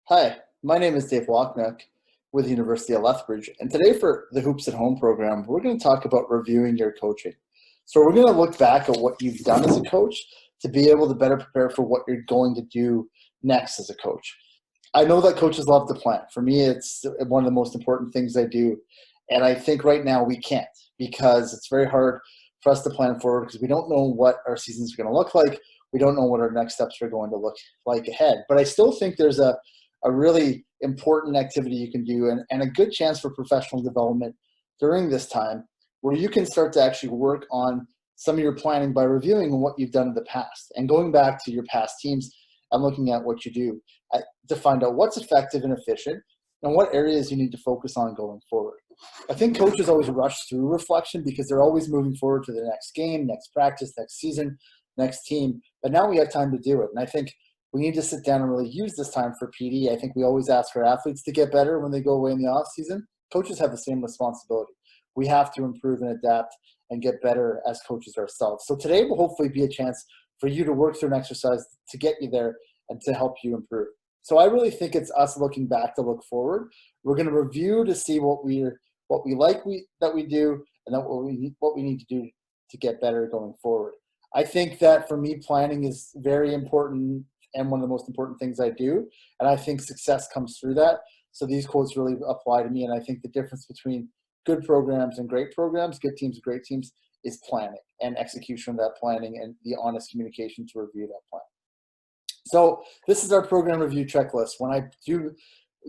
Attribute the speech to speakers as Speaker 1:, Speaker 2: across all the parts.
Speaker 1: Hi, my name is Dave Waknuk with the University of Lethbridge, and today for the Hoops at Home program, we're going to talk about reviewing your coaching. So we're going to look back at what you've done as a coach to be able to better prepare for what you're going to do next as a coach. I know that coaches love to plan. For me, it's one of the most important things I do, and I think right now we can't because it's very hard for us to plan forward because we don't know what our seasons are going to look like. We don't know what our next steps are going to look like ahead. But I still think there's a really important activity you can do and a good chance for professional development during this time where you can start to actually work on some of your planning by reviewing what you've done in the past and going back to your past teams and looking at what you do to find out what's effective and efficient and what areas you need to focus on going forward. I think coaches always rush through reflection because they're always moving forward to the next game, next practice, next season, next team. But now we have time to do it. And I think we need to sit down and really use this time for PD. I think we always ask our athletes to get better when they go away in the off season. Coaches have the same responsibility. We have to improve and adapt and get better as coaches ourselves. So today will hopefully be a chance for you to work through an exercise to get you there and to help you improve. So I really think it's us looking back to look forward. We're going to review to see what we like that we do and then what we need to do to get better going forward. I think that for me, planning is very important and one of the most important things I do. And I think success comes through that. So these quotes really apply to me. And I think the difference between good programs and great programs, good teams and great teams, is planning and execution of that planning and the honest communication to review that plan. So this is our program review checklist. When I do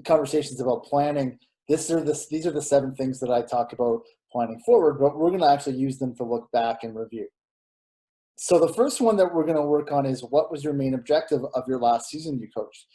Speaker 1: conversations about planning, these are the 7 things that I talk about planning forward, but we're going to actually use them to look back and review. So the first one that we're going to work on is what was your main objective of your last season you coached?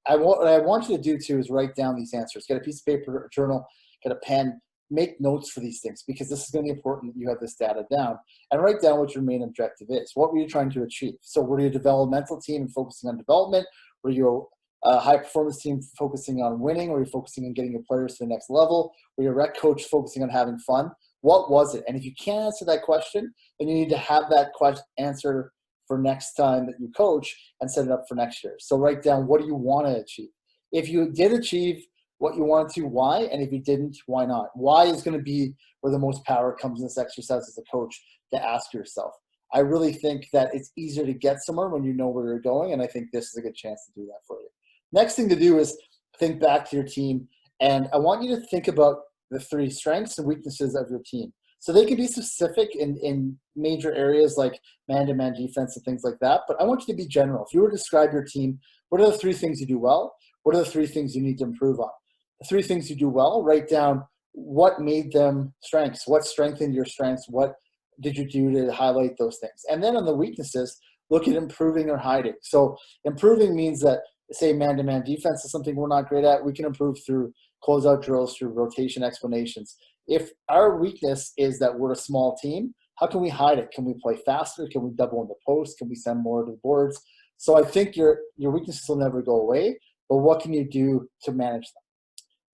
Speaker 1: What I want you to do too is write down these answers. Get a piece of paper, a journal, get a pen, make notes for these things because this is going to be important that you have this data down and write down what your main objective is. What were you trying to achieve? So were you a developmental team and focusing on development? Were you a high performance team focusing on winning? Were you focusing on getting your players to the next level? Were you a rec coach focusing on having fun? What was it? And if you can't answer that question, then you need to have that question answer for next time that you coach and set it up for next year. So write down, what do you want to achieve? If you did achieve what you wanted to, why? And if you didn't, why not? Why is going to be where the most power comes in this exercise as a coach to ask yourself. I really think that it's easier to get somewhere when you know where you're going, and I think this is a good chance to do that for you. Next thing to do is think back to your team, and I want you to think about the 3 strengths and weaknesses of your team. So they can be specific in major areas like man-to-man defense and things like that, but I want you to be general. If you were to describe your team, what are the 3 things you do well? What are the 3 things you need to improve on? The 3 things you do well, write down what made them strengths, what strengthened your strengths, what did you do to highlight those things? And then on the weaknesses, look at improving or hiding. So improving means that, say, man-to-man defense is something we're not great at. We can improve through closeout drills, through rotation explanations. If our weakness is that we're a small team, how can we hide it? Can we play faster? Can we double in the post? Can we send more to the boards? So I think your weaknesses will never go away, but what can you do to manage them?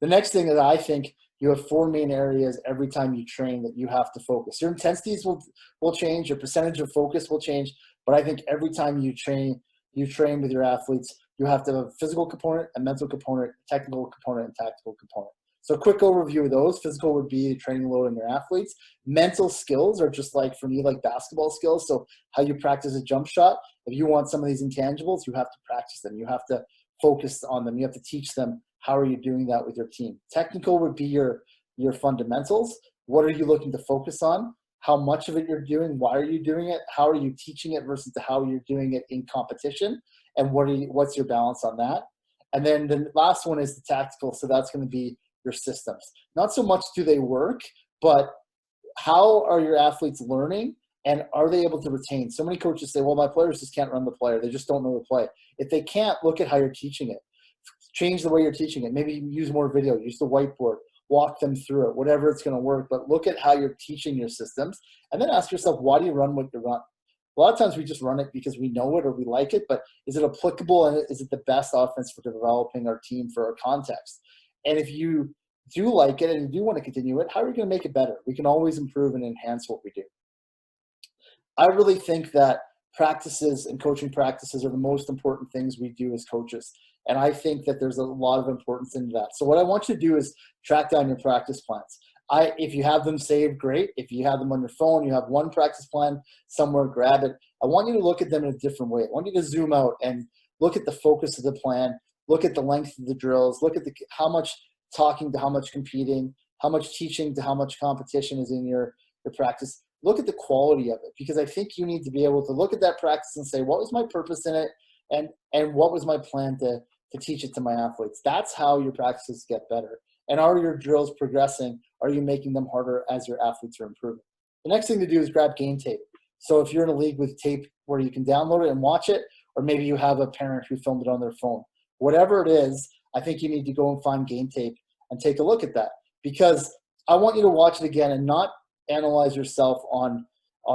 Speaker 1: The next thing is I think you have 4 main areas every time you train that you have to focus. Your intensities will change, your percentage of focus will change, but I think every time you train with your athletes, you have to have a physical component, a mental component, a technical component, and tactical component. So quick overview of those. Physical would be training load on your athletes. Mental skills are just like, for me, like basketball skills. So how you practice a jump shot. If you want some of these intangibles, you have to practice them. You have to focus on them. You have to teach them how are you doing that with your team. Technical would be your fundamentals. What are you looking to focus on? How much of it you're doing? Why are you doing it? How are you teaching it versus how you're doing it in competition? And what's your balance on that? And then the last one is the tactical. So that's going to be your systems. Not so much do they work, but how are your athletes learning and are they able to retain? So many coaches say, well, my players just can't run the play. They just don't know the play. If they can't, look at how you're teaching it. Change the way you're teaching it. Maybe use more video, use the whiteboard, walk them through it, whatever it's going to work. But look at how you're teaching your systems and then ask yourself, why do you run what you run? A lot of times we just run it because we know it or we like it, but is it applicable and is it the best offense for developing our team for our context? And if you do like it and you do want to continue it, how are we going to make it better? We can always improve and enhance what we do. I really think that practices and coaching practices are the most important things we do as coaches. And I think that there's a lot of importance in that. So what I want you to do is track down your practice plans. If you have them saved, great. If you have them on your phone, you have one practice plan somewhere, grab it. I want you to look at them in a different way. I want you to zoom out and look at the focus of the plan, look at the length of the drills, look at how much talking to how much competing, how much teaching to how much competition is in your practice. Look at the quality of it, because I think you need to be able to look at that practice and say, what was my purpose in it, and what was my plan to teach it to my athletes? That's how your practices get better. And are your drills progressing? Are you making them harder as your athletes are improving? The next thing to do is grab game tape. So if you're in a league with tape where you can download it and watch it, or maybe you have a parent who filmed it on their phone, whatever it is, I think you need to go and find game tape and take a look at that, because I want you to watch it again and not analyze yourself on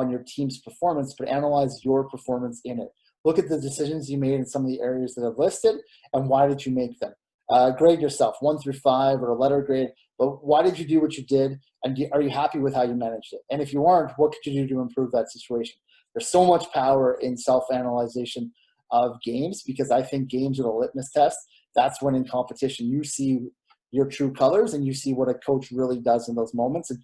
Speaker 1: your team's performance, but analyze your performance in it. Look at the decisions you made in some of the areas that I've listed, and why did you make them? Grade yourself 1 through 5, or a letter grade, but why did you do what you did, and are you happy with how you managed it? And if you aren't, what could you do to improve that situation? There's so much power in self-analyzation of games, because I think games are the litmus test. That's when in competition you see your true colors and you see what a coach really does in those moments. And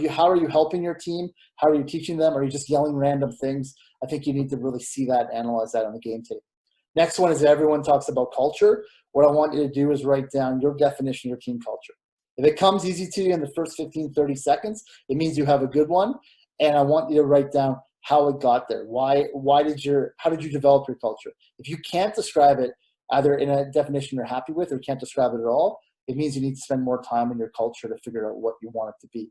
Speaker 1: how are you helping your team? How are you teaching them? Are you just yelling random things? I think you need to really see that, analyze that on the game tape. Next one is, everyone talks about culture. What I want you to do is write down your definition of your team culture. If it comes easy to you in the first 15, 30 seconds, it means you have a good one. And I want you to write down how it got there. How did you develop your culture? If you can't describe it either in a definition you're happy with, or can't describe it at all, it means you need to spend more time on your culture to figure out what you want it to be.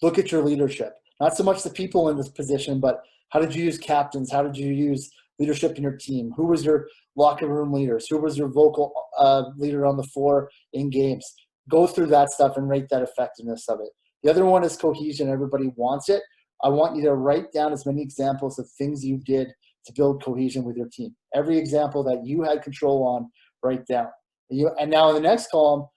Speaker 1: Look at your leadership. Not so much the people in this position, but how did you use captains? How did you use leadership in your team? Who was your locker room leaders? Who was your vocal leader on the floor in games? Go through that stuff and rate that effectiveness of it. The other one is cohesion. Everybody wants it. I want you to write down as many examples of things you did to build cohesion with your team. Every example that you had control on, write down. And now in the next column,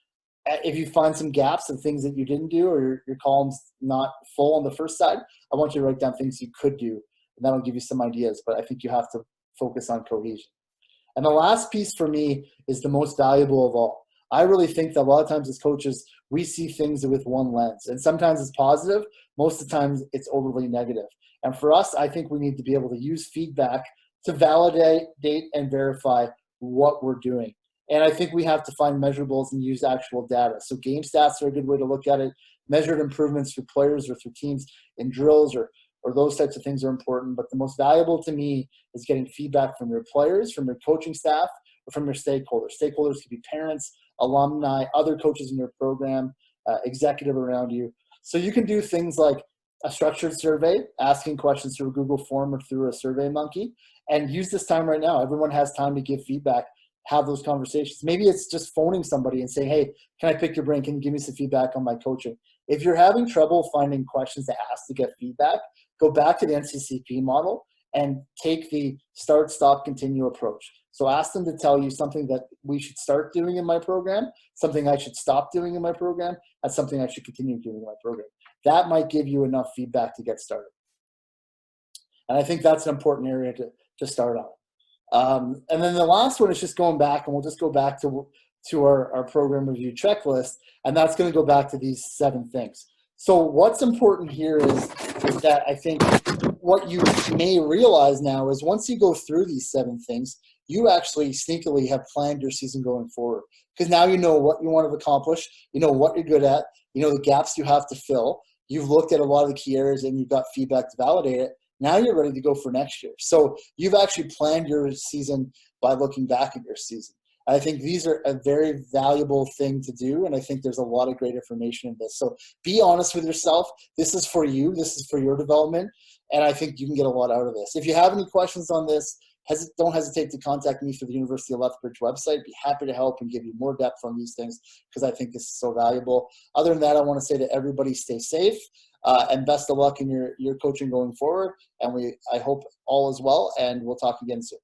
Speaker 1: if you find some gaps of things that you didn't do, or your column's not full on the first side, I want you to write down things you could do. And that'll give you some ideas, but I think you have to focus on cohesion. And the last piece for me is the most valuable of all. I really think that a lot of times as coaches, we see things with one lens. And sometimes it's positive. Most of the times it's overly negative. And for us, I think we need to be able to use feedback to validate, date, and verify what we're doing. And I think we have to find measurables and use actual data. So game stats are a good way to look at it. Measured improvements for players or for teams in drills or those types of things are important. But the most valuable to me is getting feedback from your players, from your coaching staff, or from your stakeholders. Stakeholders could be parents, alumni, other coaches in your program, executive around you. So you can do things like a structured survey, asking questions through a Google form or through a SurveyMonkey, and use this time right now. Everyone has time to give feedback, have those conversations. Maybe it's just phoning somebody and saying, hey, can I pick your brain? Can you give me some feedback on my coaching? If you're having trouble finding questions to ask to get feedback, go back to the NCCP model and take the start, stop, continue approach. So ask them to tell you something that we should start doing in my program, something I should stop doing in my program, and something I should continue doing in my program. That might give you enough feedback to get started. And I think that's an important area to start on. And then the last one is just going back, and we'll just go back to our program review checklist, and that's going to go back to these 7 things. So what's important here is that I think what you may realize now is once you go through these 7 things, you actually sneakily have planned your season going forward. Because now you know what you want to accomplish, you know what you're good at, you know the gaps you have to fill, you've looked at a lot of the key areas and you've got feedback to validate it. Now you're ready to go for next year. So you've actually planned your season by looking back at your season. I think these are a very valuable thing to do, and I think there's a lot of great information in this. So be honest with yourself. This is for you. This is for your development, and I think you can get a lot out of this. If you have any questions on this, don't hesitate to contact me through the University of Lethbridge website. Be happy to help and give you more depth on these things because I think this is so valuable. Other than that, I want to say to everybody, stay safe and best of luck in your coaching going forward. And I hope all is well, and we'll talk again soon.